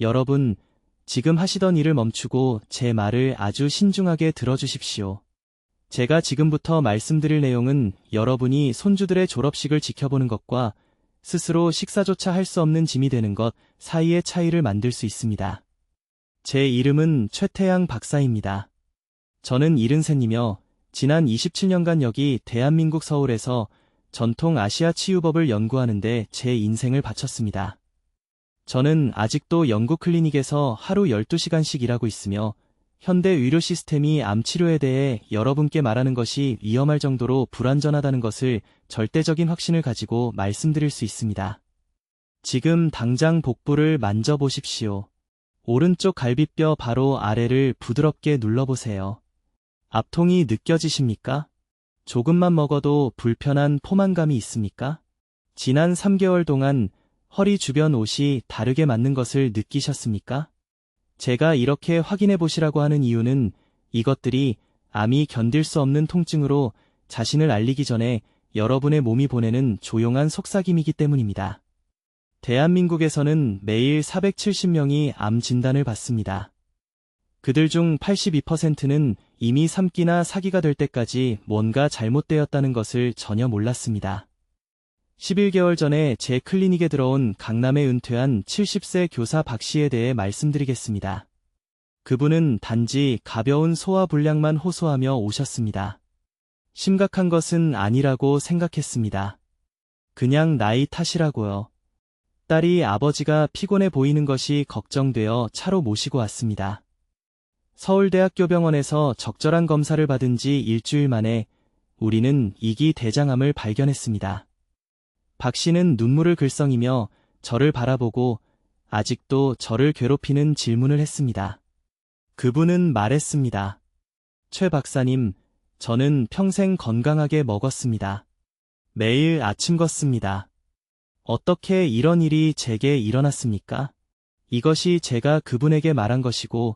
여러분, 지금 하시던 일을 멈추고 제 말을 아주 신중하게 들어주십시오. 제가 지금부터 말씀드릴 내용은 여러분이 손주들의 졸업식을 지켜보는 것과 스스로 식사조차 할 수 없는 짐이 되는 것 사이의 차이를 만들 수 있습니다. 제 이름은 최태양 박사입니다. 저는 73이며 지난 27년간 여기 대한민국 서울에서 전통 아시아 치유법을 연구하는 데 제 인생을 바쳤습니다. 저는 아직도 영국 클리닉에서 하루 12시간씩 일하고 있으며 현대 의료 시스템이 암 치료에 대해 여러분께 말하는 것이 위험할 정도로 불완전하다는 것을 절대적인 확신을 가지고 말씀드릴 수 있습니다. 지금 당장 복부를 만져보십시오. 오른쪽 갈비뼈 바로 아래를 부드럽게 눌러보세요. 압통이 느껴지십니까? 조금만 먹어도 불편한 포만감이 있습니까? 지난 3개월 동안 허리 주변 옷이 다르게 맞는 것을 느끼셨습니까? 제가 이렇게 확인해 보시라고 하는 이유는 이것들이 암이 견딜 수 없는 통증으로 자신을 알리기 전에 여러분의 몸이 보내는 조용한 속삭임이기 때문입니다. 대한민국에서는 매일 470명이 암 진단을 받습니다. 그들 중 82%는 이미 3기나 4기가 될 때까지 뭔가 잘못되었다는 것을 전혀 몰랐습니다. 11개월 전에 제 클리닉에 들어온 강남에 은퇴한 70세 교사 박 씨에 대해 말씀드리겠습니다. 그분은 단지 가벼운 소화불량만 호소하며 오셨습니다. 심각한 것은 아니라고 생각했습니다. 그냥 나이 탓이라고요. 딸이 아버지가 피곤해 보이는 것이 걱정되어 차로 모시고 왔습니다. 서울대학교 병원에서 적절한 검사를 받은 지 일주일 만에 우리는 2기 대장암을 발견했습니다. 박 씨는 눈물을 글썽이며 저를 바라보고 아직도 저를 괴롭히는 질문을 했습니다. 그분은 말했습니다. 최 박사님, 저는 평생 건강하게 먹었습니다. 매일 아침 걷습니다. 어떻게 이런 일이 제게 일어났습니까? 이것이 제가 그분에게 말한 것이고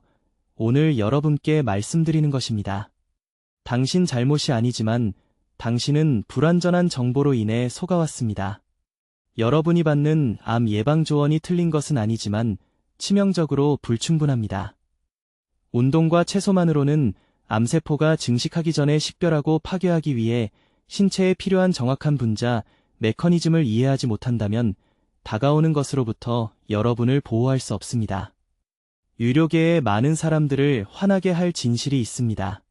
오늘 여러분께 말씀드리는 것입니다. 당신 잘못이 아니지만 당신은 불완전한 정보로 인해 속아왔습니다. 여러분이 받는 암 예방 조언이 틀린 것은 아니지만 치명적으로 불충분합니다. 운동과 채소만으로는 암세포가 증식하기 전에 식별하고 파괴하기 위해 신체에 필요한 정확한 분자, 메커니즘을 이해하지 못한다면 다가오는 것으로부터 여러분을 보호할 수 없습니다. 유료계의 많은 사람들을 화나게 할 진실이 있습니다.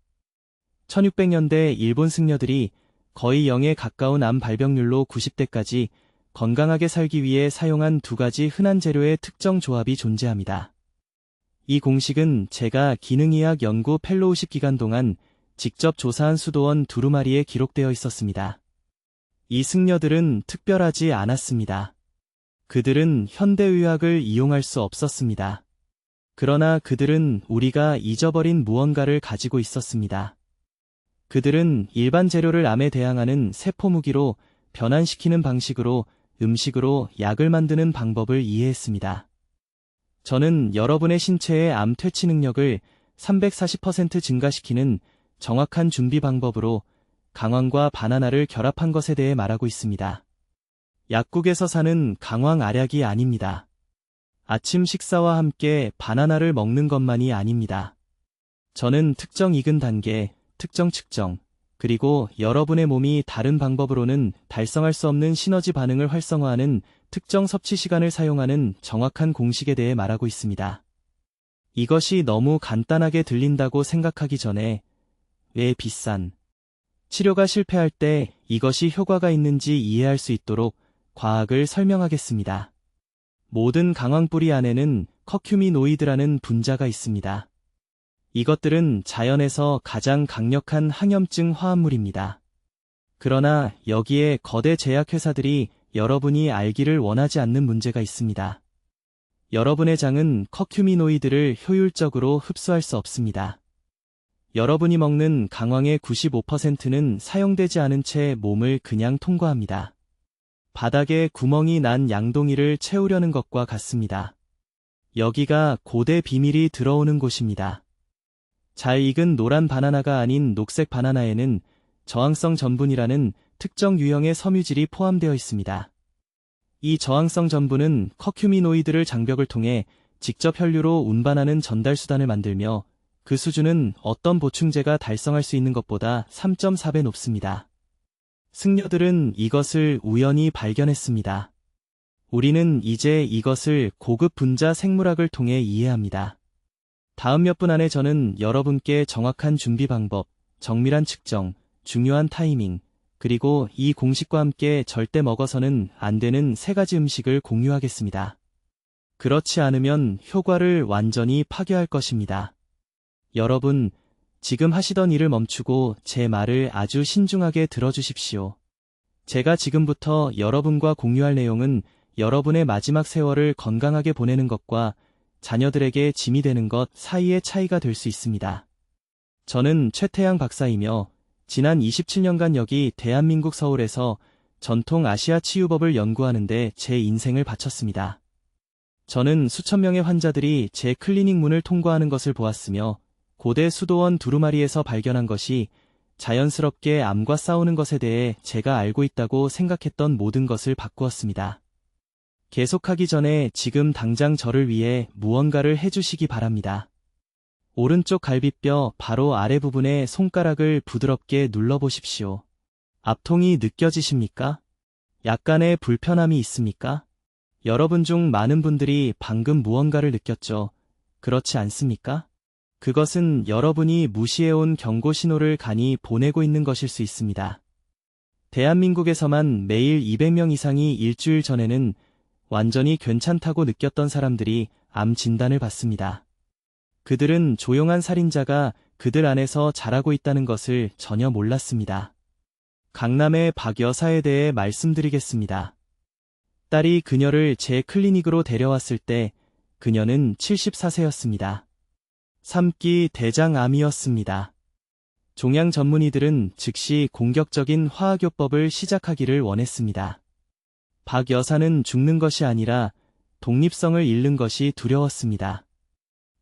1600년대 일본 승려들이 거의 0에 가까운 암 발병률로 90대까지 건강하게 살기 위해 사용한 두 가지 흔한 재료의 특정 조합이 존재합니다. 이 공식은 제가 기능의학 연구 펠로우십 기간 동안 직접 조사한 수도원 두루마리에 기록되어 있었습니다. 이 승려들은 특별하지 않았습니다. 그들은 현대의학을 이용할 수 없었습니다. 그러나 그들은 우리가 잊어버린 무언가를 가지고 있었습니다. 그들은 일반 재료를 암에 대항하는 세포 무기로 변환시키는 방식으로 음식으로 약을 만드는 방법을 이해했습니다. 저는 여러분의 신체의 암 퇴치 능력을 340% 증가시키는 정확한 준비 방법으로 강황과 바나나를 결합한 것에 대해 말하고 있습니다. 약국에서 사는 강황 알약이 아닙니다. 아침 식사와 함께 바나나를 먹는 것만이 아닙니다. 저는 특정 익은 단계, 특정 측정, 그리고 여러분의 몸이 다른 방법으로는 달성할 수 없는 시너지 반응을 활성화하는 특정 섭취 시간을 사용하는 정확한 공식에 대해 말하고 있습니다. 이것이 너무 간단하게 들린다고 생각하기 전에 왜 비싼 치료가 실패할 때 이것이 효과가 있는지 이해할 수 있도록 과학을 설명하겠습니다. 모든 강황뿌리 안에는 커큐미노이드라는 분자가 있습니다. 이것들은 자연에서 가장 강력한 항염증 화합물입니다. 그러나 여기에 거대 제약회사들이 여러분이 알기를 원하지 않는 문제가 있습니다. 여러분의 장은 커큐미노이드를 효율적으로 흡수할 수 없습니다. 여러분이 먹는 강황의 95%는 사용되지 않은 채 몸을 그냥 통과합니다. 바닥에 구멍이 난 양동이를 채우려는 것과 같습니다. 여기가 고대 비밀이 들어오는 곳입니다. 잘 익은 노란 바나나가 아닌 녹색 바나나에는 저항성 전분이라는 특정 유형의 섬유질이 포함되어 있습니다. 이 저항성 전분은 커큐미노이드를 장벽을 통해 직접 혈류로 운반하는 전달수단을 만들며 그 수준은 어떤 보충제가 달성할 수 있는 것보다 3.4배 높습니다. 승려들은 이것을 우연히 발견했습니다. 우리는 이제 이것을 고급 분자 생물학을 통해 이해합니다. 다음 몇 분 안에 저는 여러분께 정확한 준비 방법, 정밀한 측정, 중요한 타이밍, 그리고 이 공식과 함께 절대 먹어서는 안 되는 3가지 음식을 공유하겠습니다. 그렇지 않으면 효과를 완전히 파괴할 것입니다. 여러분, 지금 하시던 일을 멈추고 제 말을 아주 신중하게 들어주십시오. 제가 지금부터 여러분과 공유할 내용은 여러분의 마지막 세월을 건강하게 보내는 것과 자녀들에게 짐이 되는 것 사이의 차이가 될 수 있습니다. 저는 최태양 박사이며 지난 27년간 여기 대한민국 서울에서 전통 아시아 치유법을 연구하는데 제 인생을 바쳤습니다. 저는 수천 명의 환자들이 제 클리닉 문을 통과하는 것을 보았으며 고대 수도원 두루마리에서 발견한 것이 자연스럽게 암과 싸우는 것에 대해 제가 알고 있다고 생각했던 모든 것을 바꾸었습니다. 계속하기 전에 지금 당장 저를 위해 무언가를 해주시기 바랍니다. 오른쪽 갈비뼈 바로 아래 부분에 손가락을 부드럽게 눌러보십시오. 압통이 느껴지십니까? 약간의 불편함이 있습니까? 여러분 중 많은 분들이 방금 무언가를 느꼈죠. 그렇지 않습니까? 그것은 여러분이 무시해온 경고 신호를 간이 보내고 있는 것일 수 있습니다. 대한민국에서만 매일 200명 이상이 일주일 전에는 완전히 괜찮다고 느꼈던 사람들이 암 진단을 받습니다. 그들은 조용한 살인자가 그들 안에서 자라고 있다는 것을 전혀 몰랐습니다. 강남의 박 여사에 대해 말씀드리겠습니다. 딸이 그녀를 제 클리닉으로 데려왔을 때 그녀는 74세였습니다. 3기 대장암이었습니다. 종양 전문의들은 즉시 공격적인 화학요법을 시작하기를 원했습니다. 박 여사는 죽는 것이 아니라 독립성을 잃는 것이 두려웠습니다.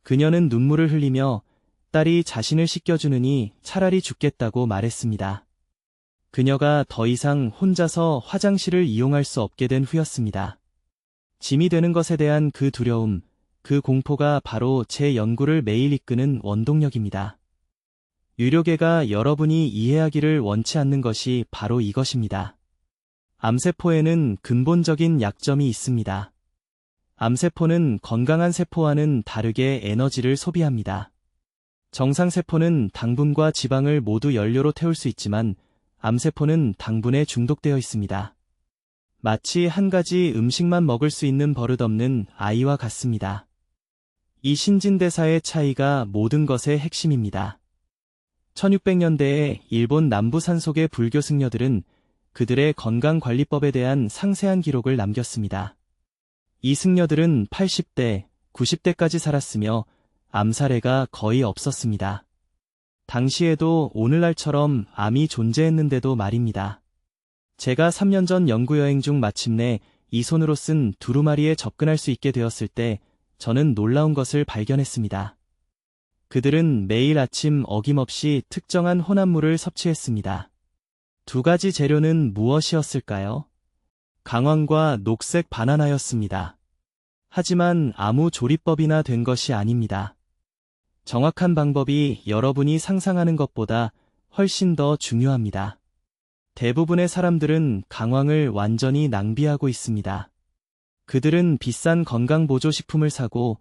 그녀는 눈물을 흘리며 딸이 자신을 씻겨주느니 차라리 죽겠다고 말했습니다. 그녀가 더 이상 혼자서 화장실을 이용할 수 없게 된 후였습니다. 짐이 되는 것에 대한 그 두려움, 그 공포가 바로 제 연구를 매일 이끄는 원동력입니다. 유료계가 여러분이 이해하기를 원치 않는 것이 바로 이것입니다. 암세포에는 근본적인 약점이 있습니다. 암세포는 건강한 세포와는 다르게 에너지를 소비합니다. 정상세포는 당분과 지방을 모두 연료로 태울 수 있지만 암세포는 당분에 중독되어 있습니다. 마치 한 가지 음식만 먹을 수 있는 버릇없는 아이와 같습니다. 이 신진대사의 차이가 모든 것의 핵심입니다. 1600년대에 일본 남부 산속의 불교 승려들은 그들의 건강관리법에 대한 상세한 기록을 남겼습니다. 이 승려들은 80대, 90대까지 살았으며 암 사례가 거의 없었습니다. 당시에도 오늘날처럼 암이 존재했는데도 말입니다. 제가 3년 전 연구여행 중 마침내 이 손으로 쓴 두루마리에 접근할 수 있게 되었을 때 저는 놀라운 것을 발견했습니다. 그들은 매일 아침 어김없이 특정한 혼합물을 섭취했습니다. 2가지 재료는 무엇이었을까요? 강황과 녹색 바나나였습니다. 하지만 아무 조리법이나 된 것이 아닙니다. 정확한 방법이 여러분이 상상하는 것보다 훨씬 더 중요합니다. 대부분의 사람들은 강황을 완전히 낭비하고 있습니다. 그들은 비싼 건강보조식품을 사고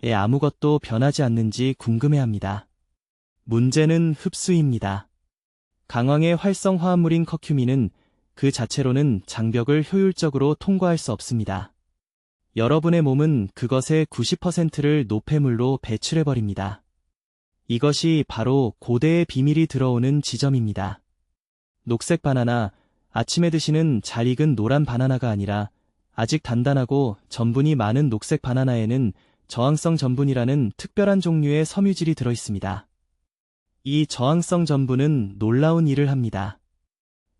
아무것도 변하지 않는지 궁금해합니다. 문제는 흡수입니다. 강황의 활성 화합물인 커큐민은 그 자체로는 장벽을 효율적으로 통과할 수 없습니다. 여러분의 몸은 그것의 90%를 노폐물로 배출해버립니다. 이것이 바로 고대의 비밀이 들어오는 지점입니다. 녹색 바나나, 아침에 드시는 잘 익은 노란 바나나가 아니라 아직 단단하고 전분이 많은 녹색 바나나에는 저항성 전분이라는 특별한 종류의 섬유질이 들어있습니다. 이 저항성 전분은 놀라운 일을 합니다.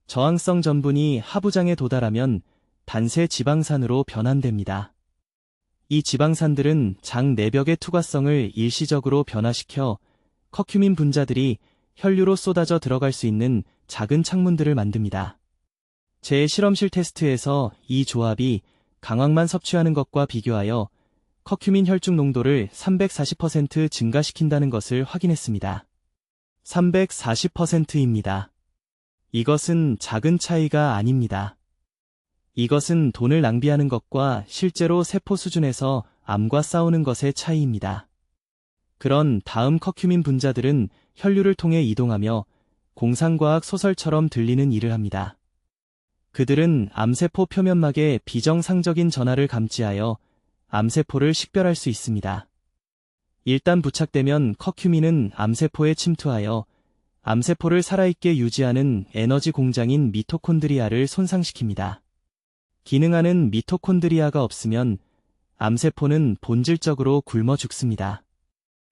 저항성 전분이 하부장에 도달하면 단세 지방산으로 변환됩니다. 이 지방산들은 장 내벽의 투과성을 일시적으로 변화시켜 커큐민 분자들이 혈류로 쏟아져 들어갈 수 있는 작은 창문들을 만듭니다. 제 실험실 테스트에서 이 조합이 강황만 섭취하는 것과 비교하여 커큐민 혈중 농도를 340% 증가시킨다는 것을 확인했습니다. 340%입니다. 이것은 작은 차이가 아닙니다. 이것은 돈을 낭비하는 것과 실제로 세포 수준에서 암과 싸우는 것의 차이입니다. 그런 다음 커큐민 분자들은 혈류를 통해 이동하며 공상과학 소설처럼 들리는 일을 합니다. 그들은 암세포 표면막에 비정상적인 전하를 감지하여 암세포를 식별할 수 있습니다. 일단 부착되면 커큐민은 암세포에 침투하여 암세포를 살아있게 유지하는 에너지 공장인 미토콘드리아를 손상시킵니다. 기능하는 미토콘드리아가 없으면 암세포는 본질적으로 굶어 죽습니다.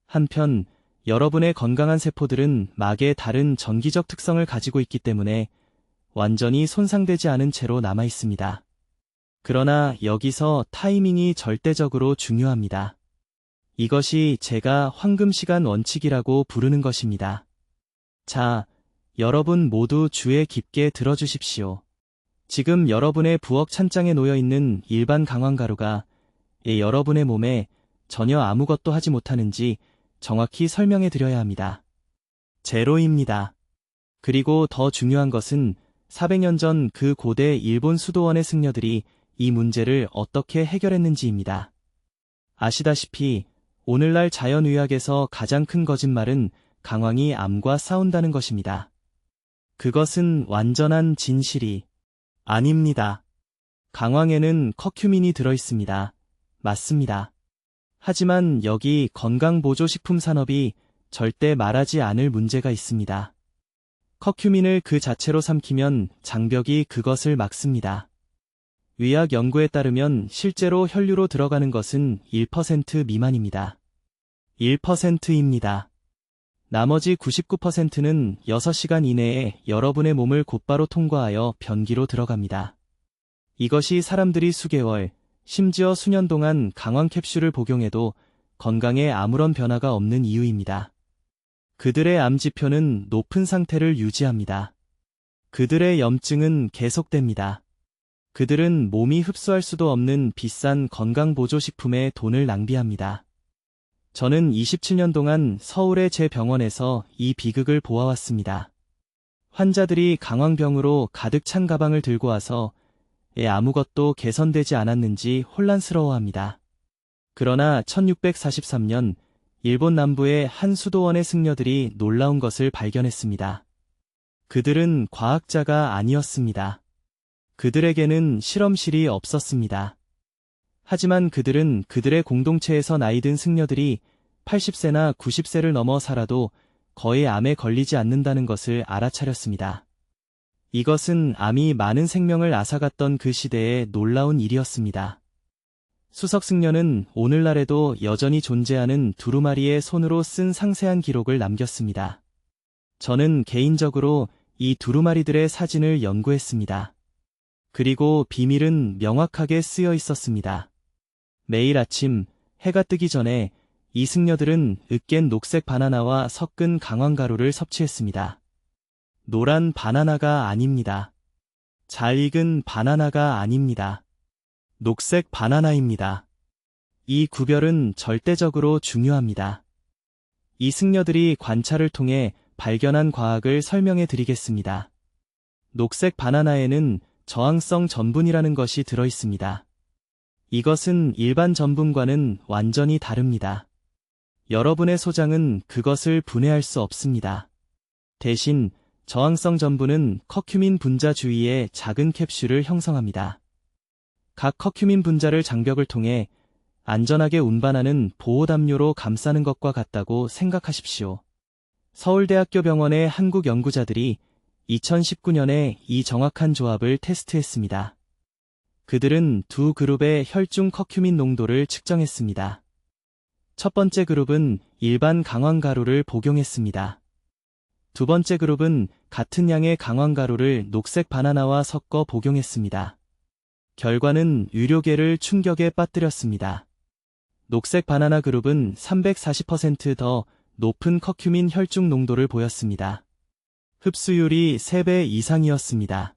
한편 여러분의 건강한 세포들은 막의 다른 전기적 특성을 가지고 있기 때문에 완전히 손상되지 않은 채로 남아 있습니다. 그러나 여기서 타이밍이 절대적으로 중요합니다. 이것이 제가 황금시간 원칙이라고 부르는 것입니다. 자, 여러분 모두 주의 깊게 들어주십시오. 지금 여러분의 부엌 찬장에 놓여 있는 일반 강황가루가 여러분의 몸에 전혀 아무것도 하지 못하는지 정확히 설명해 드려야 합니다. 제로입니다. 그리고 더 중요한 것은 400년 전 그 고대 일본 수도원의 승려들이 이 문제를 어떻게 해결했는지입니다. 아시다시피 오늘날 자연의학에서 가장 큰 거짓말은 강황이 암과 싸운다는 것입니다. 그것은 완전한 진실이 아닙니다. 강황에는 커큐민이 들어있습니다. 맞습니다. 하지만 여기 건강보조식품 산업이 절대 말하지 않을 문제가 있습니다. 커큐민을 그 자체로 삼키면 장벽이 그것을 막습니다. 의학 연구에 따르면 실제로 혈류로 들어가는 것은 1% 미만입니다. 1%입니다. 나머지 99%는 6시간 이내에 여러분의 몸을 곧바로 통과하여 변기로 들어갑니다. 이것이 사람들이 수개월, 심지어 수년 동안 강황 캡슐을 복용해도 건강에 아무런 변화가 없는 이유입니다. 그들의 암 지표는 높은 상태를 유지합니다. 그들의 염증은 계속됩니다. 그들은 몸이 흡수할 수도 없는 비싼 건강보조식품에 돈을 낭비합니다. 저는 27년 동안 서울의 제 병원에서 이 비극을 보아왔습니다. 환자들이 강황병으로 가득 찬 가방을 들고 와서 아무것도 개선되지 않았는지 혼란스러워합니다. 그러나 1643년 일본 남부의 한 수도원의 승려들이 놀라운 것을 발견했습니다. 그들은 과학자가 아니었습니다. 그들에게는 실험실이 없었습니다. 하지만 그들은 그들의 공동체에서 나이든 승려들이 80세나 90세를 넘어 살아도 거의 암에 걸리지 않는다는 것을 알아차렸습니다. 이것은 암이 많은 생명을 앗아갔던 그 시대의 놀라운 일이었습니다. 수석 승려는 오늘날에도 여전히 존재하는 두루마리의 손으로 쓴 상세한 기록을 남겼습니다. 저는 개인적으로 이 두루마리들의 사진을 연구했습니다. 그리고 비밀은 명확하게 쓰여 있었습니다. 매일 아침 해가 뜨기 전에 이 승려들은 으깬 녹색 바나나와 섞은 강황가루를 섭취했습니다. 노란 바나나가 아닙니다. 잘 익은 바나나가 아닙니다. 녹색 바나나입니다. 이 구별은 절대적으로 중요합니다. 이 승려들이 관찰을 통해 발견한 과학을 설명해 드리겠습니다. 녹색 바나나에는 저항성 전분이라는 것이 들어 있습니다. 이것은 일반 전분과는 완전히 다릅니다. 여러분의 소장은 그것을 분해할 수 없습니다. 대신 저항성 전분은 커큐민 분자 주위에 작은 캡슐을 형성합니다. 각 커큐민 분자를 장벽을 통해 안전하게 운반하는 보호담요로 감싸는 것과 같다고 생각하십시오. 서울대학교 병원의 한국 연구자들이 2019년에 이 정확한 조합을 테스트했습니다. 그들은 두 그룹의 혈중 커큐민 농도를 측정했습니다. 첫 번째 그룹은 일반 강황가루를 복용했습니다. 두 번째 그룹은 같은 양의 강황가루를 녹색 바나나와 섞어 복용했습니다. 결과는 의료계를 충격에 빠뜨렸습니다. 녹색 바나나 그룹은 340% 높은 커큐민 혈중 농도를 보였습니다. 흡수율이 3배 이상이었습니다.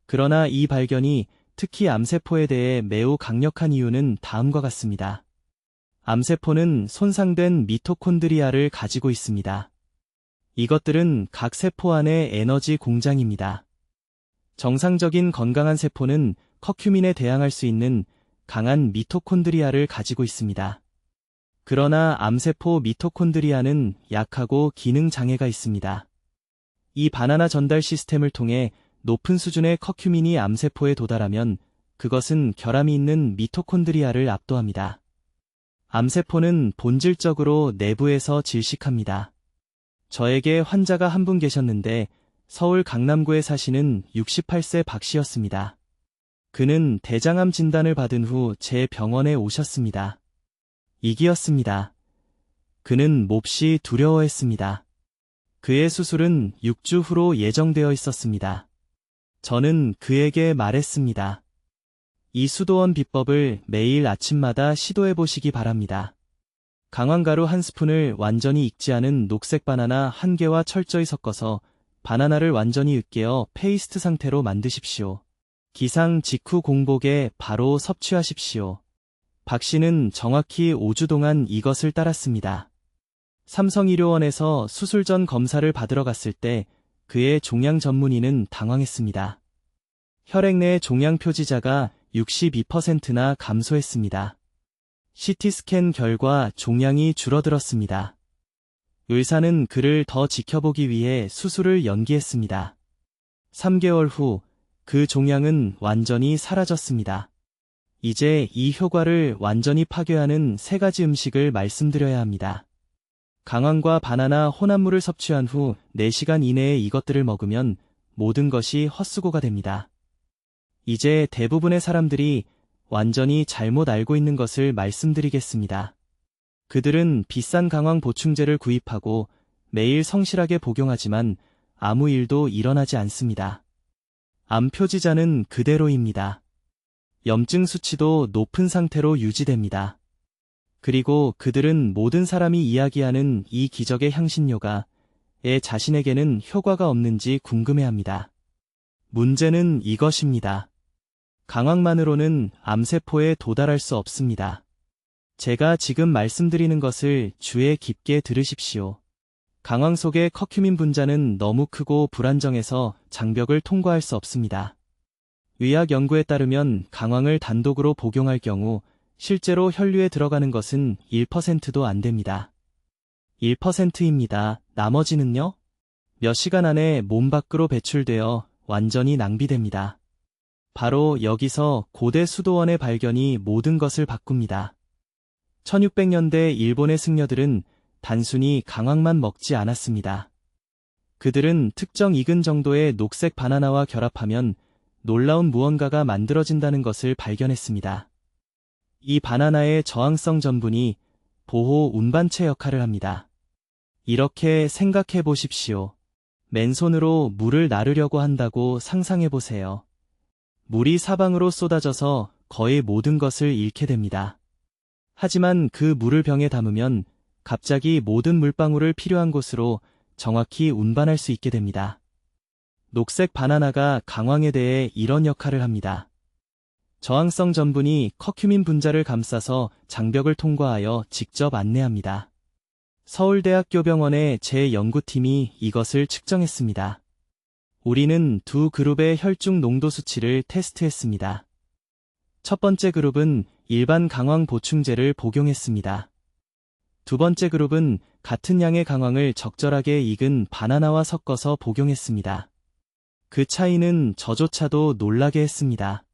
그러나 이 발견이 특히 암세포에 대해 매우 강력한 이유는 다음과 같습니다. 암세포는 손상된 미토콘드리아를 가지고 있습니다. 이것들은 각 세포 안의 에너지 공장입니다. 정상적인 건강한 세포는 커큐민에 대항할 수 있는 강한 미토콘드리아를 가지고 있습니다. 그러나 암세포 미토콘드리아는 약하고 기능 장애가 있습니다. 이 바나나 전달 시스템을 통해 높은 수준의 커큐민이 암세포에 도달하면 그것은 결함이 있는 미토콘드리아를 압도합니다. 암세포는 본질적으로 내부에서 질식합니다. 저에게 환자가 한 분 계셨는데 서울 강남구에 사시는 68세 박 씨였습니다. 그는 대장암 진단을 받은 후 제 병원에 오셨습니다. 이기였습니다. 그는 몹시 두려워했습니다. 그의 수술은 6주 후로 예정되어 있었습니다. 저는 그에게 말했습니다. 이 수도원 비법을 매일 아침마다 시도해 보시기 바랍니다. 강황가루 한 스푼을 완전히 익지 않은 녹색 바나나 한 개와 철저히 섞어서 바나나를 완전히 으깨어 페이스트 상태로 만드십시오. 기상 직후 공복에 바로 섭취하십시오. 박 씨는 정확히 5주 동안 이것을 따랐습니다. 삼성의료원에서 수술 전 검사를 받으러 갔을 때 그의 종양 전문의는 당황했습니다. 혈액 내 종양 표지자가 62%나 감소했습니다. CT 스캔 결과 종양이 줄어들었습니다. 의사는 그를 더 지켜보기 위해 수술을 연기했습니다. 3개월 후 그 종양은 완전히 사라졌습니다. 이제 이 효과를 완전히 파괴하는 3가지 음식을 말씀드려야 합니다. 강황과 바나나 혼합물을 섭취한 후 4시간 이내에 이것들을 먹으면 모든 것이 헛수고가 됩니다. 이제 대부분의 사람들이 완전히 잘못 알고 있는 것을 말씀드리겠습니다. 그들은 비싼 강황 보충제를 구입하고 매일 성실하게 복용하지만 아무 일도 일어나지 않습니다. 암 표지자는 그대로입니다. 염증 수치도 높은 상태로 유지됩니다. 그리고 그들은 모든 사람이 이야기하는 이 기적의 향신료가 자신에게는 효과가 없는지 궁금해합니다. 문제는 이것입니다. 강황만으로는 암세포에 도달할 수 없습니다. 제가 지금 말씀드리는 것을 주의 깊게 들으십시오. 강황 속의 커큐민 분자는 너무 크고 불안정해서 장벽을 통과할 수 없습니다. 의학 연구에 따르면 강황을 단독으로 복용할 경우 실제로 혈류에 들어가는 것은 1%도 안 됩니다. 1%입니다. 나머지는요? 몇 시간 안에 몸 밖으로 배출되어 완전히 낭비됩니다. 바로 여기서 고대 수도원의 발견이 모든 것을 바꿉니다. 1600년대 일본의 승려들은 단순히 강황만 먹지 않았습니다. 그들은 특정 익은 정도의 녹색 바나나와 결합하면 놀라운 무언가가 만들어진다는 것을 발견했습니다. 이 바나나의 저항성 전분이 보호 운반체 역할을 합니다. 이렇게 생각해 보십시오. 맨손으로 물을 나르려고 한다고 상상해 보세요. 물이 사방으로 쏟아져서 거의 모든 것을 잃게 됩니다. 하지만 그 물을 병에 담으면 갑자기 모든 물방울을 필요한 곳으로 정확히 운반할 수 있게 됩니다. 녹색 바나나가 강황에 대해 이런 역할을 합니다. 저항성 전분이 커큐민 분자를 감싸서 장벽을 통과하여 직접 안내합니다. 서울대학교 병원의 제 연구팀이 이것을 측정했습니다. 우리는 두 그룹의 혈중 농도 수치를 테스트했습니다. 첫 번째 그룹은 일반 강황 보충제를 복용했습니다. 두 번째 그룹은 같은 양의 강황을 적절하게 익은 바나나와 섞어서 복용했습니다. 그 차이는 저조차도 놀라게 했습니다.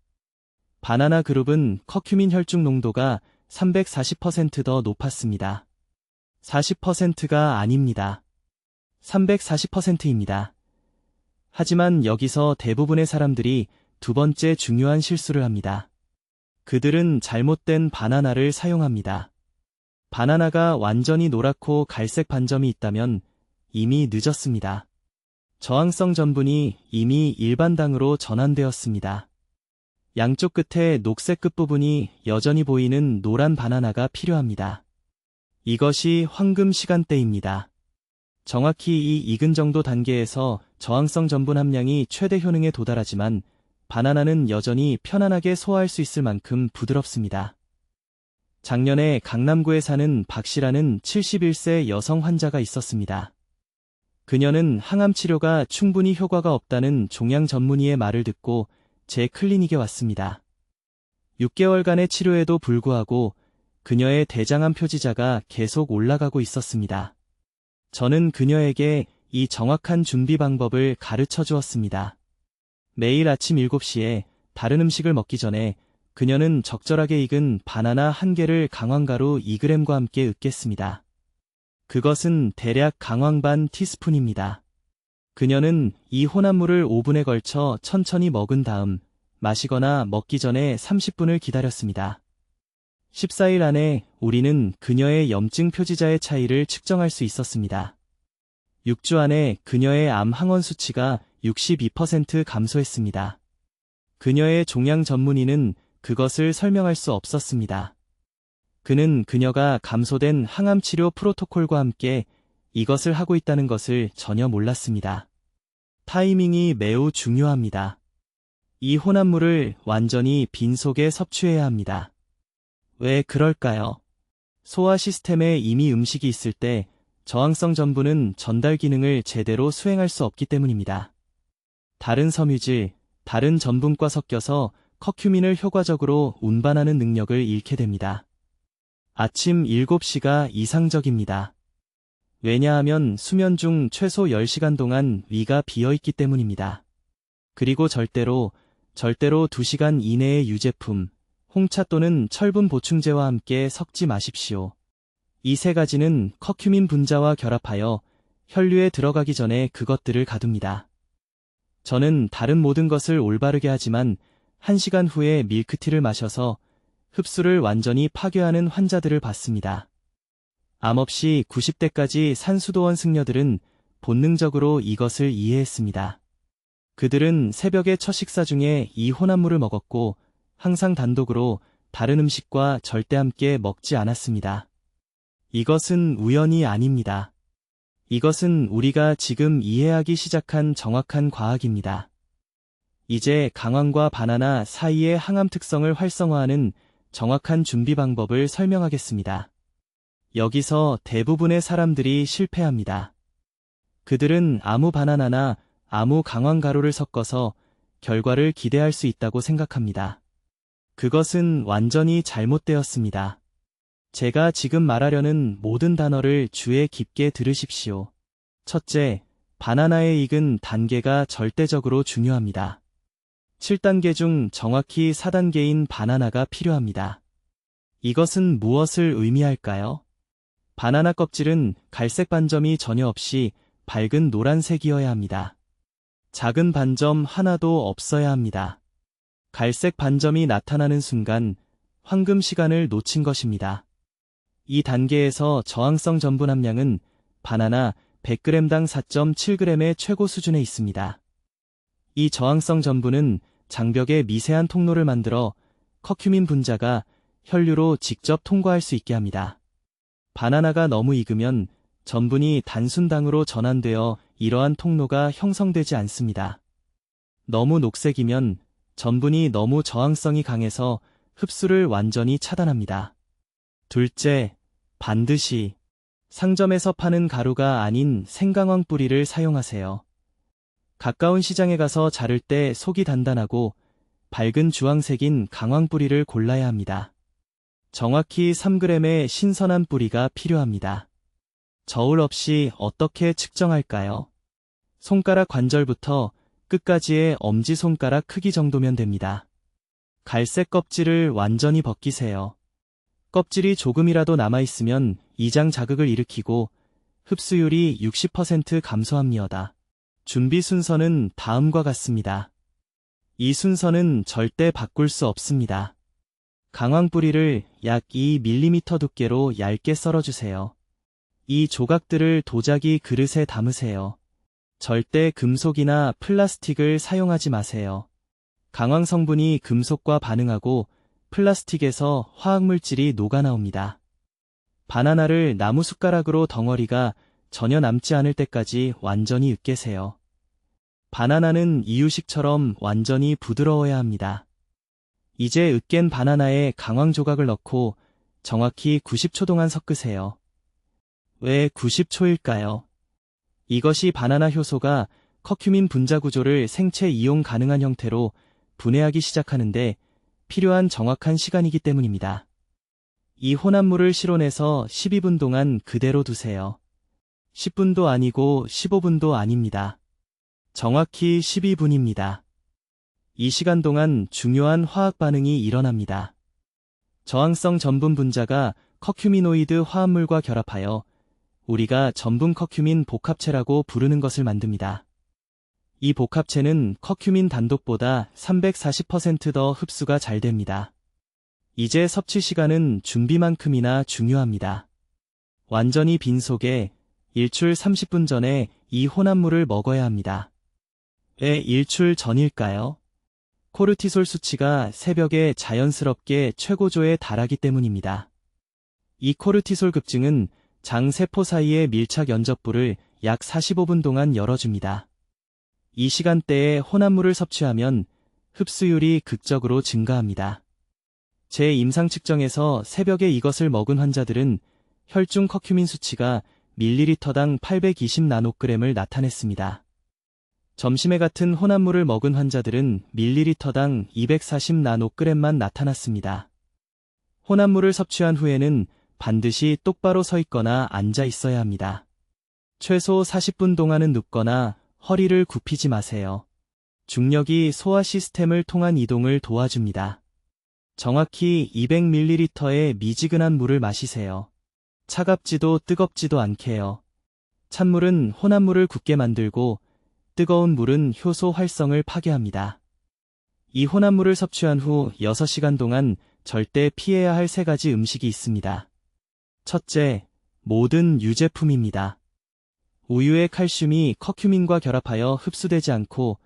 바나나 그룹은 커큐민 혈중 농도가 340% 더 높았습니다. 40%가 아닙니다. 340%입니다. 하지만 여기서 대부분의 사람들이 두 번째 중요한 실수를 합니다. 그들은 잘못된 바나나를 사용합니다. 바나나가 완전히 노랗고 갈색 반점이 있다면 이미 늦었습니다. 저항성 전분이 이미 일반당으로 전환되었습니다. 양쪽 끝에 녹색 끝부분이 여전히 보이는 노란 바나나가 필요합니다. 이것이 황금 시간대입니다. 정확히 이 익은 정도 단계에서 저항성 전분 함량이 최대 효능에 도달하지만 바나나는 여전히 편안하게 소화할 수 있을 만큼 부드럽습니다. 작년에 강남구에 사는 박씨라는 71세 여성 환자가 있었습니다. 그녀는 항암 치료가 충분히 효과가 없다는 종양 전문의의 말을 듣고 제 클리닉에 왔습니다. 6개월간의 치료에도 불구하고 그녀의 대장암 표지자가 계속 올라가고 있었습니다. 저는 그녀에게 이 정확한 준비 방법을 가르쳐 주었습니다. 매일 아침 7시에 다른 음식을 먹기 전에 그녀는 적절하게 익은 바나나 1개를 강황가루 2g과 함께 읊겠습니다. 그것은 대략 강황 반 티스푼입니다. 그녀는 이 혼합물을 5분에 걸쳐 천천히 먹은 다음 마시거나 먹기 전에 30분을 기다렸습니다. 14일 안에 우리는 그녀의 염증 표지자의 차이를 측정할 수 있었습니다. 6주 안에 그녀의 암 항원 수치가 62% 감소했습니다. 그녀의 종양 전문의는 그것을 설명할 수 없었습니다. 그는 그녀가 감소된 항암 치료 프로토콜과 함께 이것을 하고 있다는 것을 전혀 몰랐습니다. 타이밍이 매우 중요합니다. 이 혼합물을 완전히 빈속에 섭취해야 합니다. 왜 그럴까요? 소화 시스템에 이미 음식이 있을 때 저항성 전분은 전달 기능을 제대로 수행할 수 없기 때문입니다. 다른 섬유질, 다른 전분과 섞여서 커큐민을 효과적으로 운반하는 능력을 잃게 됩니다. 아침 7시가 이상적입니다. 왜냐하면 수면 중 최소 10시간 동안 위가 비어있기 때문입니다. 그리고 절대로 2시간 이내의 유제품, 홍차 또는 철분 보충제와 함께 섞지 마십시오. 이 세 가지는 커큐민 분자와 결합하여 혈류에 들어가기 전에 그것들을 가둡니다. 저는 다른 모든 것을 올바르게 하지만 1시간 후에 밀크티를 마셔서 흡수를 완전히 파괴하는 환자들을 봤습니다. 암 없이 90대까지 산 수도원 승려들은 본능적으로 이것을 이해했습니다. 그들은 새벽의 첫 식사 중에 이 혼합물을 먹었고 항상 단독으로 다른 음식과 절대 함께 먹지 않았습니다. 이것은 우연이 아닙니다. 이것은 우리가 지금 이해하기 시작한 정확한 과학입니다. 이제 강황과 바나나 사이의 항암 특성을 활성화하는 정확한 준비 방법을 설명하겠습니다. 여기서 대부분의 사람들이 실패합니다. 그들은 아무 바나나나 아무 강황가루를 섞어서 결과를 기대할 수 있다고 생각합니다. 그것은 완전히 잘못되었습니다. 제가 지금 말하려는 모든 단어를 주의 깊게 들으십시오. 첫째, 바나나의 익은 단계가 절대적으로 중요합니다. 7단계 중 정확히 4단계인 바나나가 필요합니다. 이것은 무엇을 의미할까요? 바나나 껍질은 갈색 반점이 전혀 없이 밝은 노란색이어야 합니다. 작은 반점 하나도 없어야 합니다. 갈색 반점이 나타나는 순간 황금 시간을 놓친 것입니다. 이 단계에서 저항성 전분 함량은 바나나 100g당 4.7g의 최고 수준에 있습니다. 이 저항성 전분은 장벽에 미세한 통로를 만들어 커큐민 분자가 혈류로 직접 통과할 수 있게 합니다. 바나나가 너무 익으면 전분이 단순당으로 전환되어 이러한 통로가 형성되지 않습니다. 너무 녹색이면 전분이 너무 저항성이 강해서 흡수를 완전히 차단합니다. 둘째, 반드시 상점에서 파는 가루가 아닌 생강황 뿌리를 사용하세요. 가까운 시장에 가서 자를 때 속이 단단하고 밝은 주황색인 강황 뿌리를 골라야 합니다. 정확히 3g의 신선한 뿌리가 필요합니다. 저울 없이 어떻게 측정할까요? 손가락 관절부터 끝까지의 엄지손가락 크기 정도면 됩니다. 갈색 껍질을 완전히 벗기세요. 껍질이 조금이라도 남아있으면 이장 자극을 일으키고 흡수율이 60% 감소합니다. 준비 순서는 다음과 같습니다. 이 순서는 절대 바꿀 수 없습니다. 강황 뿌리를 약 2mm 두께로 얇게 썰어주세요. 이 조각들을 도자기 그릇에 담으세요. 절대 금속이나 플라스틱을 사용하지 마세요. 강황 성분이 금속과 반응하고 플라스틱에서 화학물질이 녹아나옵니다. 바나나를 나무 숟가락으로 덩어리가 전혀 남지 않을 때까지 완전히 으깨세요. 바나나는 이유식처럼 완전히 부드러워야 합니다. 이제 으깬 바나나에 강황 조각을 넣고 정확히 90초 동안 섞으세요. 왜 90초일까요? 이것이 바나나 효소가 커큐민 분자 구조를 생체 이용 가능한 형태로 분해하기 시작하는데 필요한 정확한 시간이기 때문입니다. 이 혼합물을 실온에서 12분 동안 그대로 두세요. 10분도 아니고 15분도 아닙니다. 정확히 12분입니다. 이 시간 동안 중요한 화학 반응이 일어납니다. 저항성 전분 분자가 커큐미노이드 화합물과 결합하여 우리가 전분 커큐민 복합체라고 부르는 것을 만듭니다. 이 복합체는 커큐민 단독보다 340% 더 흡수가 잘 됩니다. 이제 섭취 시간은 준비만큼이나 중요합니다. 완전히 빈 속에 일출 30분 전에 이 혼합물을 먹어야 합니다. 왜 일출 전일까요? 코르티솔 수치가 새벽에 자연스럽게 최고조에 달하기 때문입니다. 이 코르티솔 급증은 장 세포 사이의 밀착 연접부를 약 45분 동안 열어줍니다. 이 시간대에 혼합물을 섭취하면 흡수율이 극적으로 증가합니다. 제 임상 측정에서 새벽에 이것을 먹은 환자들은 혈중 커큐민 수치가 밀리리터당 820 나노그램을 나타냈습니다. 점심에 같은 혼합물을 먹은 환자들은 밀리리터당 240 나노그램만 나타났습니다. 혼합물을 섭취한 후에는 반드시 똑바로 서 있거나 앉아 있어야 합니다. 최소 40분 동안은 눕거나 허리를 굽히지 마세요. 중력이 소화 시스템을 통한 이동을 도와줍니다. 정확히 200ml의 미지근한 물을 마시세요. 차갑지도 뜨겁지도 않게요. 찬물은 혼합물을 굳게 만들고 뜨거운 물은 효소 활성을 파괴합니다. 이 혼합물을 섭취한 후 6시간 동안 절대 피해야 할 3가지 음식이 있습니다. 첫째, 모든 유제품입니다. 우유의 칼슘이 커큐민과 결합하여 흡수되지 않고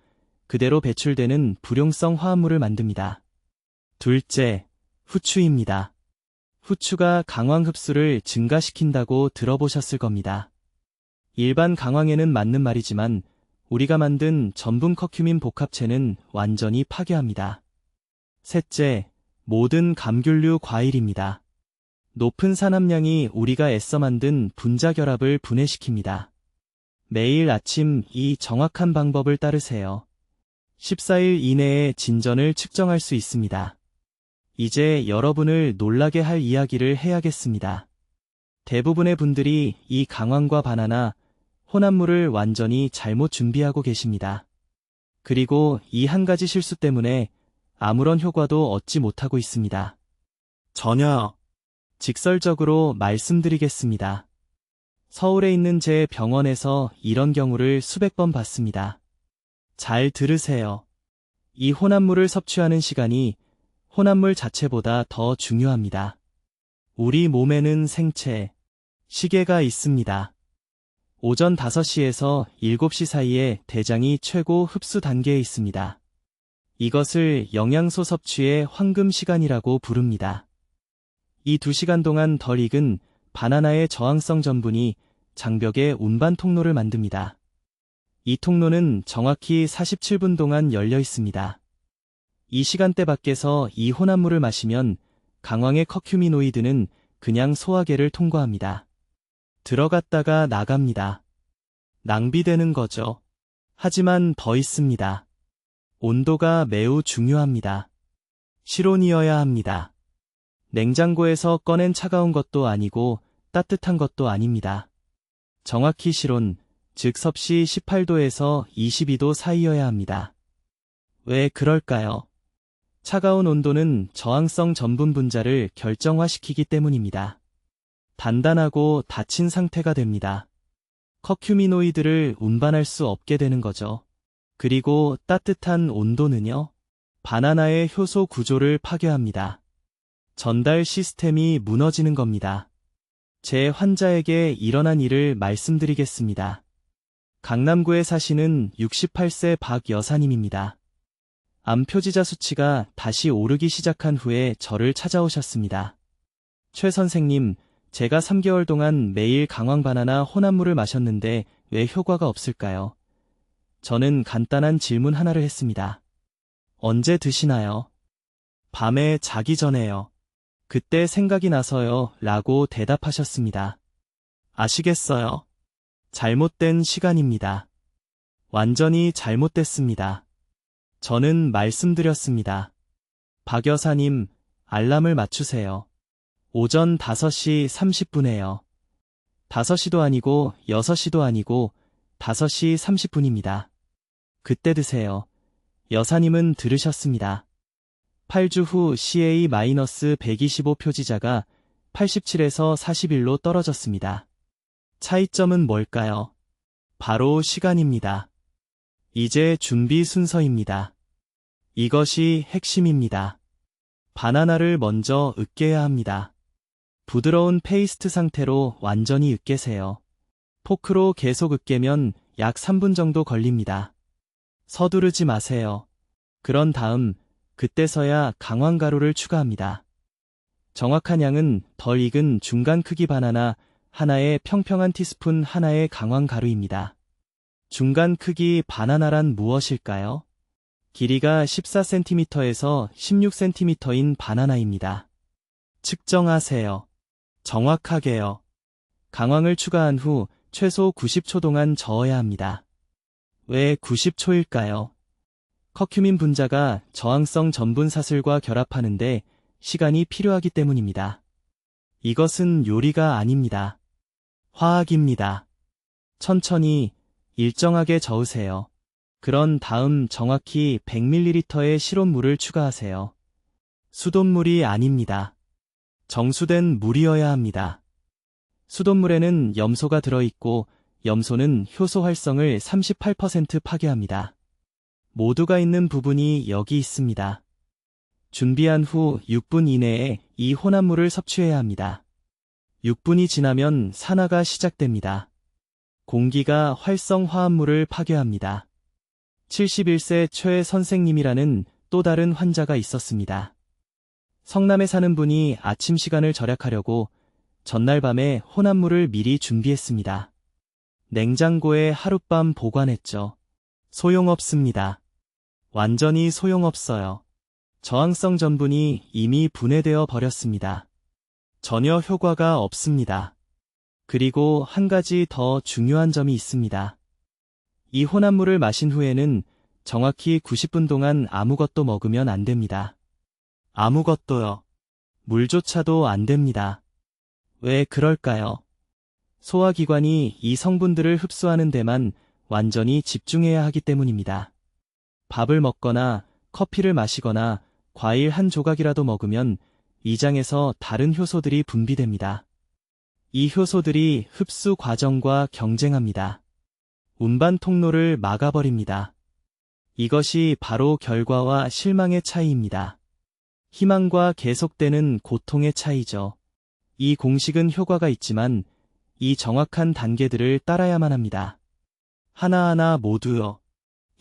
그대로 배출되는 불용성 화합물을 만듭니다. 둘째, 후추입니다. 후추가 강황 흡수를 증가시킨다고 들어보셨을 겁니다. 일반 강황에는 맞는 말이지만 우리가 만든 전분 커큐민 복합체는 완전히 파괴합니다. 셋째, 모든 감귤류 과일입니다. 높은 산함량이 우리가 애써 만든 분자 결합을 분해시킵니다. 매일 아침 이 정확한 방법을 따르세요. 14일 이내에 진전을 측정할 수 있습니다. 이제 여러분을 놀라게 할 이야기를 해야겠습니다. 대부분의 분들이 이 강황과 바나나, 혼합물을 완전히 잘못 준비하고 계십니다. 그리고 이 한 가지 실수 때문에 아무런 효과도 얻지 못하고 있습니다. 전혀. 직설적으로 말씀드리겠습니다. 서울에 있는 제 병원에서 이런 경우를 수백 번 봤습니다. 잘 들으세요. 이 혼합물을 섭취하는 시간이 혼합물 자체보다 더 중요합니다. 우리 몸에는 생체, 시계가 있습니다. 오전 5시에서 7시 사이에 대장이 최고 흡수 단계에 있습니다. 이것을 영양소 섭취의 황금 시간이라고 부릅니다. 이 2시간 동안 덜 익은 바나나의 저항성 전분이 장벽에 운반 통로를 만듭니다. 이 통로는 정확히 47분 동안 열려 있습니다. 이 시간대 밖에서 이 혼합물을 마시면 강황의 커큐미노이드는 그냥 소화계를 통과합니다. 들어갔다가 나갑니다. 낭비되는 거죠. 하지만 더 있습니다. 온도가 매우 중요합니다. 실온이어야 합니다. 냉장고에서 꺼낸 차가운 것도 아니고 따뜻한 것도 아닙니다. 정확히 실온, 즉 섭씨 18도에서 22도 사이여야 합니다. 왜 그럴까요? 차가운 온도는 저항성 전분 분자를 결정화시키기 때문입니다. 단단하고 닫힌 상태가 됩니다. 커큐미노이드를 운반할 수 없게 되는 거죠. 그리고 따뜻한 온도는요? 바나나의 효소 구조를 파괴합니다. 전달 시스템이 무너지는 겁니다. 제 환자에게 일어난 일을 말씀드리겠습니다. 강남구에 사시는 68세 박 여사님입니다. 암 표지자 수치가 다시 오르기 시작한 후에 저를 찾아오셨습니다. 최 선생님, 제가 3개월 동안 매일 강황 바나나 혼합물을 마셨는데 왜 효과가 없을까요? 저는 간단한 질문 하나를 했습니다. 언제 드시나요? 밤에 자기 전에요. 그때 생각이 나서요 라고 대답하셨습니다. 아시겠어요? 잘못된 시간입니다. 완전히 잘못됐습니다. 저는 말씀드렸습니다. 박 여사님, 알람을 맞추세요. 오전 5시 30분에요. 5시도 아니고 6시도 아니고 5시 30분입니다. 그때 드세요. 여사님은 들으셨습니다. 8주 후 CA-125 표지자가 87에서 41로 떨어졌습니다. 차이점은 뭘까요? 바로 시간입니다. 이제 준비 순서입니다. 이것이 핵심입니다. 바나나를 먼저 으깨야 합니다. 부드러운 페이스트 상태로 완전히 으깨세요. 포크로 계속 으깨면 약 3분 정도 걸립니다. 서두르지 마세요. 그런 다음 그때서야 강황가루를 추가합니다. 정확한 양은 덜 익은 중간 크기 바나나 하나에 평평한 티스푼 하나의 강황가루입니다. 중간 크기 바나나란 무엇일까요? 길이가 14cm에서 16cm인 바나나입니다. 측정하세요. 정확하게요. 강황을 추가한 후 최소 90초 동안 저어야 합니다. 왜 90초일까요? 커큐민 분자가 저항성 전분 사슬과 결합하는데 시간이 필요하기 때문입니다. 이것은 요리가 아닙니다. 화학입니다. 천천히 일정하게 저으세요. 그런 다음 정확히 100ml의 실온물을 추가하세요. 수돗물이 아닙니다. 정수된 물이어야 합니다. 수돗물에는 염소가 들어있고 염소는 효소 활성을 38% 파괴합니다. 모두가 있는 부분이 여기 있습니다. 준비한 후 6분 이내에 이 혼합물을 섭취해야 합니다. 6분이 지나면 산화가 시작됩니다. 공기가 활성 화합물을 파괴합니다. 71세 최 선생님이라는 또 다른 환자가 있었습니다. 성남에 사는 분이 아침 시간을 절약하려고 전날 밤에 혼합물을 미리 준비했습니다. 냉장고에 하룻밤 보관했죠. 소용없습니다. 완전히 소용없어요. 저항성 전분이 이미 분해되어 버렸습니다. 전혀 효과가 없습니다. 그리고 한 가지 더 중요한 점이 있습니다. 이 혼합물을 마신 후에는 정확히 90분 동안 아무것도 먹으면 안 됩니다. 아무것도요. 물조차도 안 됩니다. 왜 그럴까요? 소화기관이 이 성분들을 흡수하는 데만 완전히 집중해야 하기 때문입니다. 밥을 먹거나 커피를 마시거나 과일 한 조각이라도 먹으면 위장에서 다른 효소들이 분비됩니다. 이 효소들이 흡수 과정과 경쟁합니다. 운반 통로를 막아버립니다. 이것이 바로 결과와 실망의 차이입니다. 희망과 계속되는 고통의 차이죠. 이 공식은 효과가 있지만 이 정확한 단계들을 따라야만 합니다. 하나하나 모두요.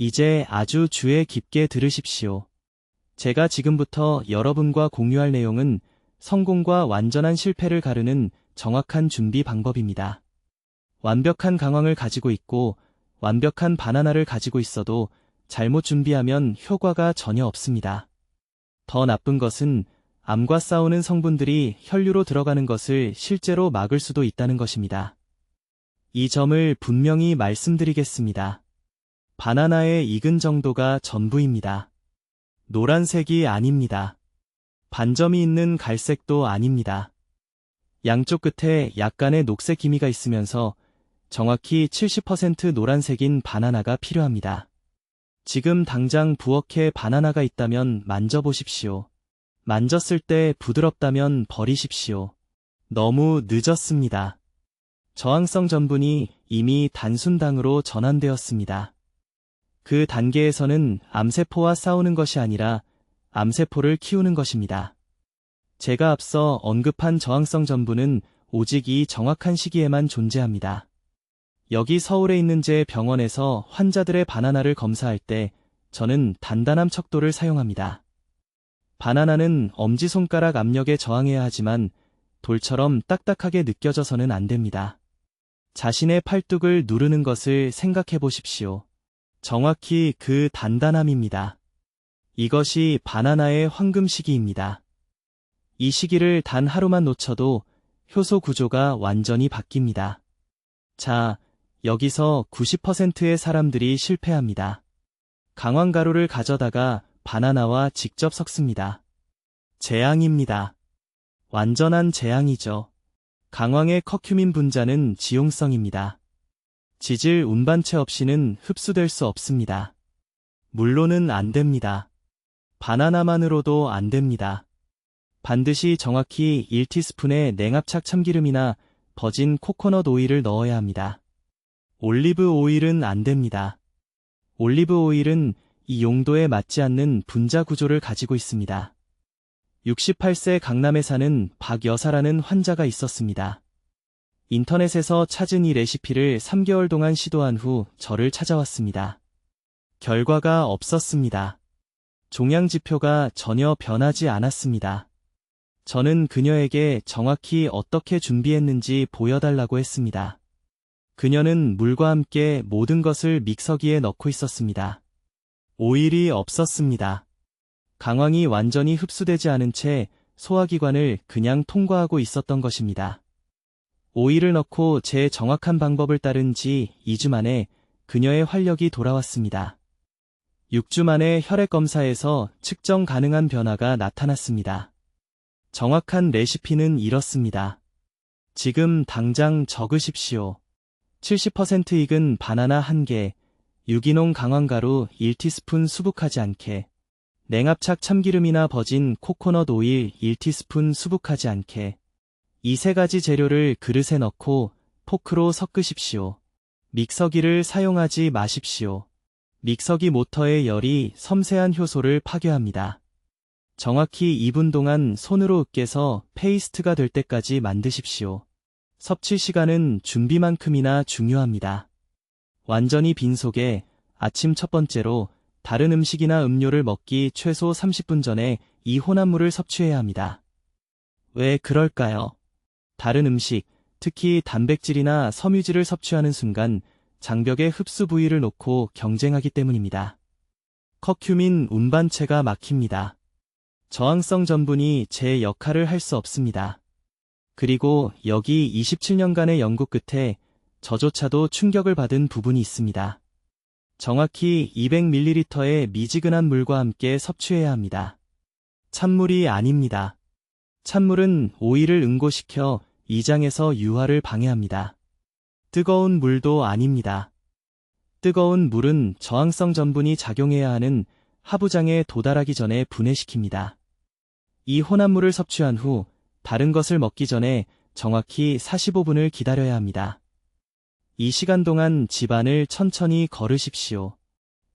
이제 아주 주의 깊게 들으십시오. 제가 지금부터 여러분과 공유할 내용은 성공과 완전한 실패를 가르는 정확한 준비 방법입니다. 완벽한 강황을 가지고 있고 완벽한 바나나를 가지고 있어도 잘못 준비하면 효과가 전혀 없습니다. 더 나쁜 것은 암과 싸우는 성분들이 혈류로 들어가는 것을 실제로 막을 수도 있다는 것입니다. 이 점을 분명히 말씀드리겠습니다. 바나나의 익은 정도가 전부입니다. 노란색이 아닙니다. 반점이 있는 갈색도 아닙니다. 양쪽 끝에 약간의 녹색 기미가 있으면서 정확히 70% 노란색인 바나나가 필요합니다. 지금 당장 부엌에 바나나가 있다면 만져보십시오. 만졌을 때 부드럽다면 버리십시오. 너무 늦었습니다. 저항성 전분이 이미 단순당으로 전환되었습니다. 그 단계에서는 암세포와 싸우는 것이 아니라 암세포를 키우는 것입니다. 제가 앞서 언급한 저항성 전분은 오직 이 정확한 시기에만 존재합니다. 여기 서울에 있는 제 병원에서 환자들의 바나나를 검사할 때 저는 단단함 척도를 사용합니다. 바나나는 엄지손가락 압력에 저항해야 하지만 돌처럼 딱딱하게 느껴져서는 안 됩니다. 자신의 팔뚝을 누르는 것을 생각해 보십시오. 정확히 그 단단함입니다. 이것이 바나나의 황금 시기입니다. 이 시기를 단 하루만 놓쳐도 효소 구조가 완전히 바뀝니다. 자, 여기서 90%의 사람들이 실패합니다. 강황가루를 가져다가 바나나와 직접 섞습니다. 재앙입니다. 완전한 재앙이죠. 강황의 커큐민 분자는 지용성입니다. 지질 운반체 없이는 흡수될 수 없습니다. 물로는 안 됩니다. 바나나만으로도 안 됩니다. 반드시 정확히 1티스푼의 냉압착 참기름이나 버진 코코넛 오일을 넣어야 합니다. 올리브 오일은 안 됩니다. 올리브 오일은 이 용도에 맞지 않는 분자 구조를 가지고 있습니다. 68세 강남에 사는 박 여사라는 환자가 있었습니다. 인터넷에서 찾은 이 레시피를 3개월 동안 시도한 후 저를 찾아왔습니다. 결과가 없었습니다. 종양 지표가 전혀 변하지 않았습니다. 저는 그녀에게 정확히 어떻게 준비했는지 보여달라고 했습니다. 그녀는 물과 함께 모든 것을 믹서기에 넣고 있었습니다. 오일이 없었습니다. 강황이 완전히 흡수되지 않은 채 소화기관을 그냥 통과하고 있었던 것입니다. 오일을 넣고 제 정확한 방법을 따른 지 2주 만에 그녀의 활력이 돌아왔습니다. 6주 만에 혈액 검사에서 측정 가능한 변화가 나타났습니다. 정확한 레시피는 이렇습니다. 지금 당장 적으십시오. 70% 익은 바나나 1개, 유기농 강황가루 1티스푼 수북하지 않게, 냉압착 참기름이나 버진 코코넛 오일 1티스푼 수북하지 않게, 이 세 가지 재료를 그릇에 넣고 포크로 섞으십시오. 믹서기를 사용하지 마십시오. 믹서기 모터의 열이 섬세한 효소를 파괴합니다. 정확히 2분 동안 손으로 으깨서 페이스트가 될 때까지 만드십시오. 섭취 시간은 준비만큼이나 중요합니다. 완전히 빈속에 아침 첫 번째로 다른 음식이나 음료를 먹기 최소 30분 전에 이 혼합물을 섭취해야 합니다. 왜 그럴까요? 다른 음식, 특히 단백질이나 섬유질을 섭취하는 순간 장벽에 흡수 부위를 놓고 경쟁하기 때문입니다. 커큐민 운반체가 막힙니다. 저항성 전분이 제 역할을 할 수 없습니다. 그리고 여기 27년간의 연구 끝에 저조차도 충격을 받은 부분이 있습니다. 정확히 200ml의 미지근한 물과 함께 섭취해야 합니다. 찬물이 아닙니다. 찬물은 오일을 응고시켜 이장에서 유화를 방해합니다. 뜨거운 물도 아닙니다. 뜨거운 물은 저항성 전분이 작용해야 하는 하부장에 도달하기 전에 분해시킵니다. 이 혼합물을 섭취한 후 다른 것을 먹기 전에 정확히 45분을 기다려야 합니다. 이 시간 동안 집안을 천천히 걸으십시오.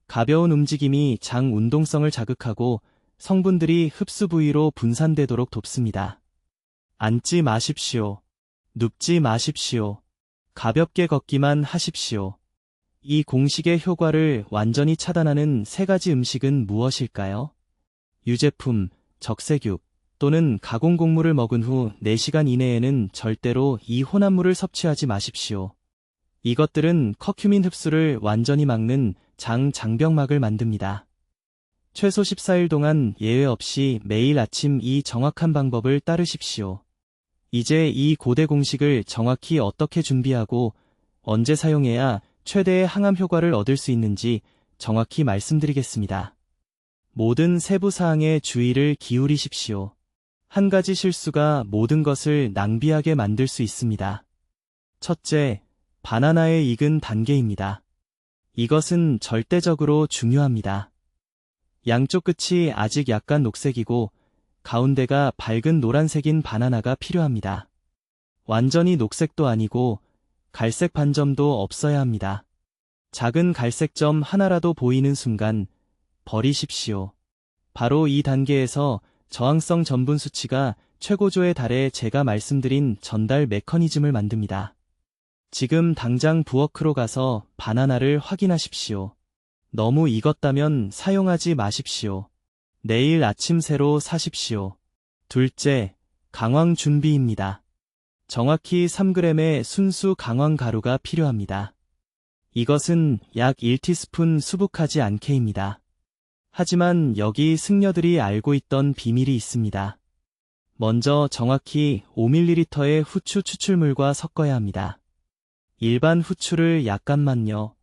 가벼운 움직임이 장 운동성을 자극하고 성분들이 흡수 부위로 분산되도록 돕습니다. 앉지 마십시오. 눕지 마십시오. 가볍게 걷기만 하십시오. 이 공식의 효과를 완전히 차단하는 세 가지 음식은 무엇일까요? 유제품, 적색육 또는 가공곡물을 먹은 후 4시간 이내에는 절대로 이 혼합물을 섭취하지 마십시오. 이것들은 커큐민 흡수를 완전히 막는 장병막을 만듭니다. 최소 14일 동안 예외 없이 매일 아침 이 정확한 방법을 따르십시오. 이제 이 고대 공식을 정확히 어떻게 준비하고 언제 사용해야 최대의 항암 효과를 얻을 수 있는지 정확히 말씀드리겠습니다. 모든 세부 사항에 주의를 기울이십시오. 한 가지 실수가 모든 것을 낭비하게 만들 수 있습니다. 첫째, 바나나의 익은 단계입니다. 이것은 절대적으로 중요합니다. 양쪽 끝이 아직 약간 녹색이고 가운데가 밝은 노란색인 바나나가 필요합니다. 완전히 녹색도 아니고 갈색 반점도 없어야 합니다. 작은 갈색 점 하나라도 보이는 순간 버리십시오. 바로 이 단계에서 저항성 전분 수치가 최고조에 달해 제가 말씀드린 전달 메커니즘을 만듭니다. 지금 당장 부엌으로 가서 바나나를 확인하십시오. 너무 익었다면 사용하지 마십시오. 내일 아침 새로 사십시오. 둘째, 강황 준비입니다. 정확히 3g의 순수 강황 가루가 필요합니다. 이것은 약 1티스푼 수북하지 않게입니다. 하지만 여기 승려들이 알고 있던 비밀이 있습니다. 먼저 정확히 5ml의 후추 추출물과 섞어야 합니다. 일반 후추를 약간만요.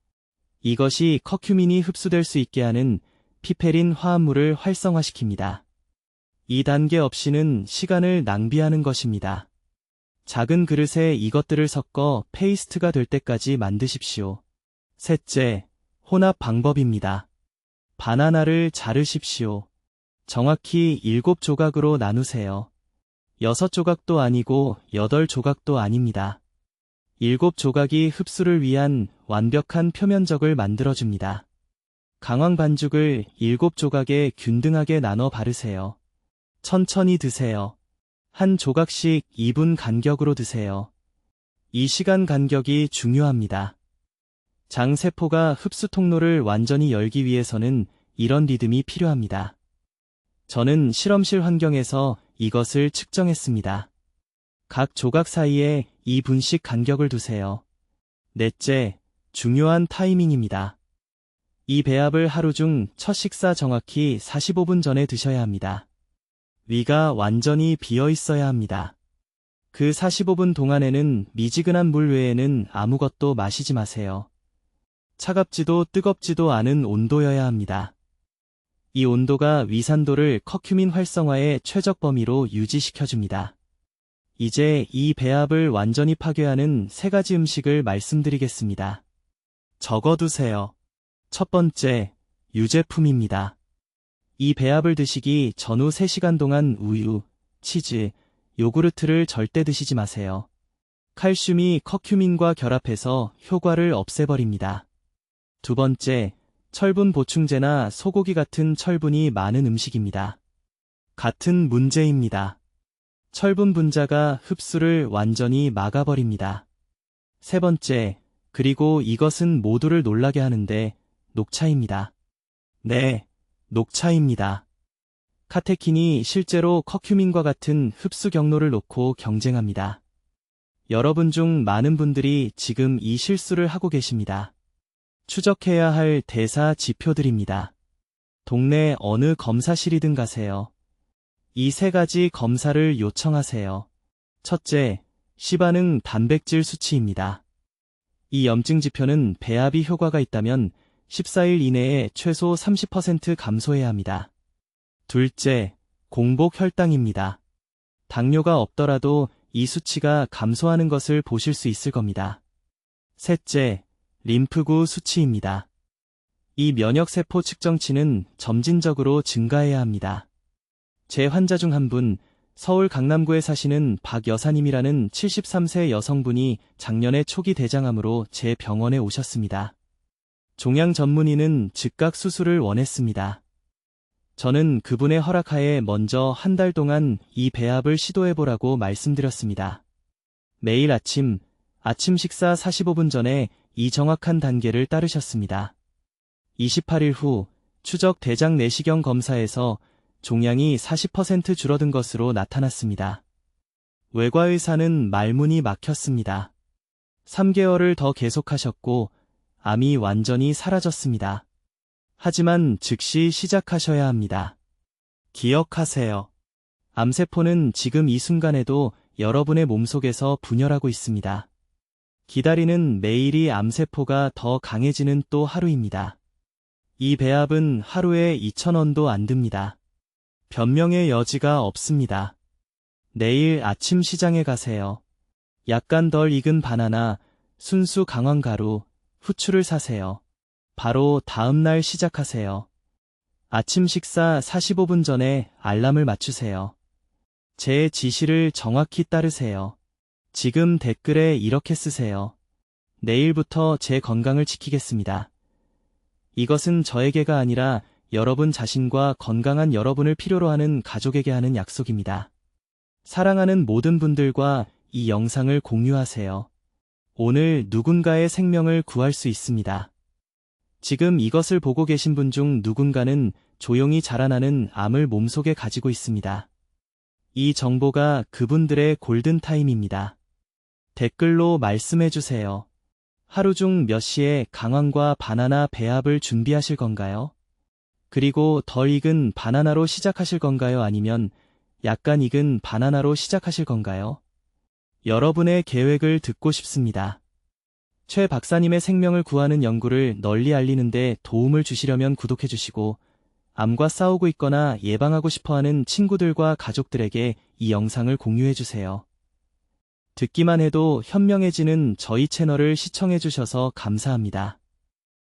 이것이 커큐민이 흡수될 수 있게 하는 피페린 화합물을 활성화시킵니다. 이 단계 없이는 시간을 낭비하는 것입니다. 작은 그릇에 이것들을 섞어 페이스트가 될 때까지 만드십시오. 셋째, 혼합 방법입니다. 바나나를 자르십시오. 정확히 7조각으로 나누세요. 6조각도 아니고 8조각도 아닙니다. 7조각이 흡수를 위한 완벽한 표면적을 만들어줍니다. 강황 반죽을 7조각에 균등하게 나눠 바르세요. 천천히 드세요. 한 조각씩 2분 간격으로 드세요. 이 시간 간격이 중요합니다. 장세포가 흡수 통로를 완전히 열기 위해서는 이런 리듬이 필요합니다. 저는 실험실 환경에서 이것을 측정했습니다. 각 조각 사이에 2분씩 간격을 두세요. 넷째, 중요한 타이밍입니다. 이 배합을 하루 중 첫 식사 정확히 45분 전에 드셔야 합니다. 위가 완전히 비어 있어야 합니다. 그 45분 동안에는 미지근한 물 외에는 아무것도 마시지 마세요. 차갑지도 뜨겁지도 않은 온도여야 합니다. 이 온도가 위산도를 커큐민 활성화의 최적 범위로 유지시켜줍니다. 이제 이 배합을 완전히 파괴하는 3가지 음식을 말씀드리겠습니다. 적어두세요. 첫 번째, 유제품입니다. 이 배합을 드시기 전후 3시간 동안 우유, 치즈, 요구르트를 절대 드시지 마세요. 칼슘이 커큐민과 결합해서 효과를 없애버립니다. 두 번째, 철분 보충제나 소고기 같은 철분이 많은 음식입니다. 같은 문제입니다. 철분 분자가 흡수를 완전히 막아버립니다. 세 번째, 그리고 이것은 모두를 놀라게 하는데 녹차입니다. 네, 녹차입니다. 카테킨이 실제로 커큐민과 같은 흡수 경로를 놓고 경쟁합니다. 여러분 중 많은 분들이 지금 이 실수를 하고 계십니다. 추적해야 할 대사 지표들입니다. 동네 어느 검사실이든 가세요. 이 3가지 검사를 요청하세요. 첫째, 시반응 단백질 수치입니다. 이 염증 지표는 배합이 효과가 있다면 14일 이내에 최소 30% 감소해야 합니다. 둘째, 공복 혈당입니다. 당뇨가 없더라도 이 수치가 감소하는 것을 보실 수 있을 겁니다. 셋째, 림프구 수치입니다. 이 면역세포 측정치는 점진적으로 증가해야 합니다. 제 환자 중 한 분, 서울 강남구에 사시는 박 여사님이라는 73세 여성분이 작년에 초기 대장암으로 제 병원에 오셨습니다. 종양 전문의는 즉각 수술을 원했습니다. 저는 그분의 허락하에 먼저 한 달 동안 이 배합을 시도해보라고 말씀드렸습니다. 매일 아침 식사 45분 전에 이 정확한 단계를 따르셨습니다. 28일 후 추적 대장 내시경 검사에서 종양이 40% 줄어든 것으로 나타났습니다. 외과의사는 말문이 막혔습니다. 3개월을 더 계속하셨고 암이 완전히 사라졌습니다. 하지만 즉시 시작하셔야 합니다. 기억하세요. 암세포는 지금 이 순간에도 여러분의 몸속에서 분열하고 있습니다. 기다리는 매일이 암세포가 더 강해지는 또 하루입니다. 이 배합은 하루에 2,000원도 안 듭니다. 변명의 여지가 없습니다. 내일 아침 시장에 가세요. 약간 덜 익은 바나나, 순수 강황가루, 후추를 사세요. 바로 다음날 시작하세요. 아침 식사 45분 전에 알람을 맞추세요. 제 지시를 정확히 따르세요. 지금 댓글에 이렇게 쓰세요. 내일부터 제 건강을 지키겠습니다. 이것은 저에게가 아니라 여러분 자신과 건강한 여러분을 필요로 하는 가족에게 하는 약속입니다. 사랑하는 모든 분들과 이 영상을 공유하세요. 오늘 누군가의 생명을 구할 수 있습니다. 지금 이것을 보고 계신 분 중 누군가는 조용히 자라나는 암을 몸속에 가지고 있습니다. 이 정보가 그분들의 골든타임입니다. 댓글로 말씀해주세요. 하루 중 몇 시에 강황과 바나나 배합을 준비하실 건가요? 그리고 덜 익은 바나나로 시작하실 건가요? 아니면 약간 익은 바나나로 시작하실 건가요? 여러분의 계획을 듣고 싶습니다. 최 박사님의 생명을 구하는 연구를 널리 알리는데 도움을 주시려면 구독해주시고, 암과 싸우고 있거나 예방하고 싶어하는 친구들과 가족들에게 이 영상을 공유해주세요. 듣기만 해도 현명해지는 저희 채널을 시청해주셔서 감사합니다.